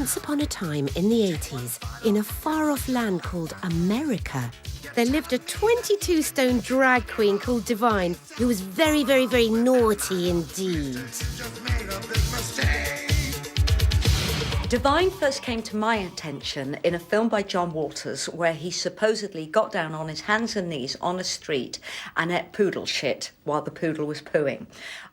Once upon a time in the 80s, in a far-off land called America, there lived a 22-stone drag queen called Divine, who was very, very, very naughty indeed. Divine first came to my attention in a film by John Waters where he supposedly got down on his hands and knees on a street and ate poodle shit while the poodle was pooing.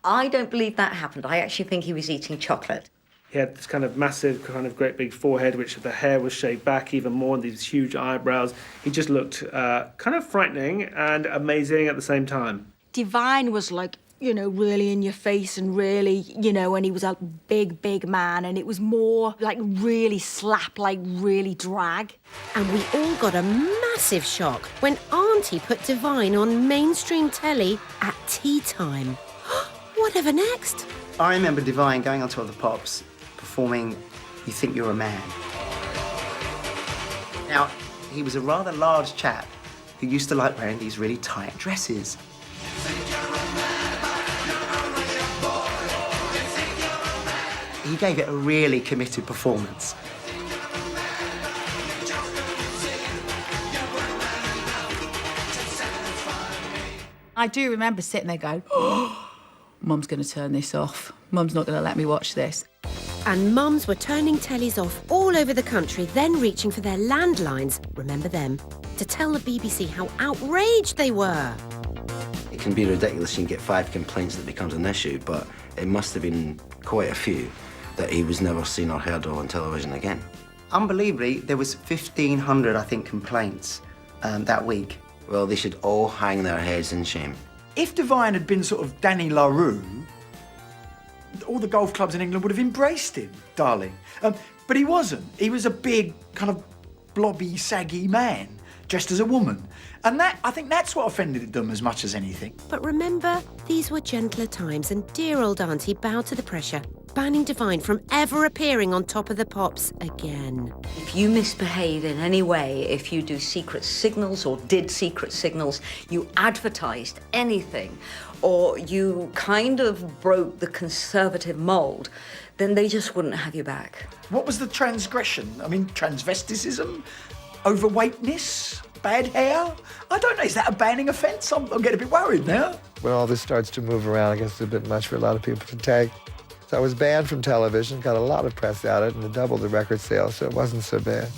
I don't believe that happened. I actually think he was eating chocolate. He had this kind of massive, kind of great big forehead, which the hair was shaved back even more, and these huge eyebrows. He just looked kind of frightening and amazing at the same time. Divine was like, you know, really in your face and really, you know, and he was a big, big man, and it was more like really slap, like really drag. And we all got a massive shock when Auntie put Divine on mainstream telly at tea time. Whatever next? I remember Divine going onto other pops, performing You Think You're a Man. Now, he was a rather large chap who used to like wearing these really tight dresses. He gave it a really committed performance. I do remember sitting there going, oh, Mum's going to turn this off. Mum's not going to let me watch this. And mums were turning tellies off all over the country, then reaching for their landlines, remember them, to tell the BBC how outraged they were. It can be ridiculous. You can get 5 complaints that becomes an issue, but it must have been quite a few that he was never seen or heard of on television again. Unbelievably, there was 1,500, I think, complaints that week. Well, they should all hang their heads in shame. If Divine had been sort of Danny LaRue, all the golf clubs in England would have embraced him, darling. But he wasn't. He was a big, kind of blobby, saggy man, dressed as a woman. And I think that's what offended them as much as anything. But remember, these were gentler times, and dear old Auntie bowed to the pressure, banning Divine from ever appearing on Top of the Pops again. If you misbehave in any way, if you do secret signals or did secret signals, you advertised anything, or you kind of broke the conservative mould, then they just wouldn't have you back. What was the transgression? I mean, transvesticism? Overweightness? Bad hair? I don't know, is that a banning offence? I'm getting a bit worried now. When all this starts to move around, I guess it's a bit much for a lot of people to take. So I was banned from television, got a lot of press out of it, and it doubled the record sales, so it wasn't so bad.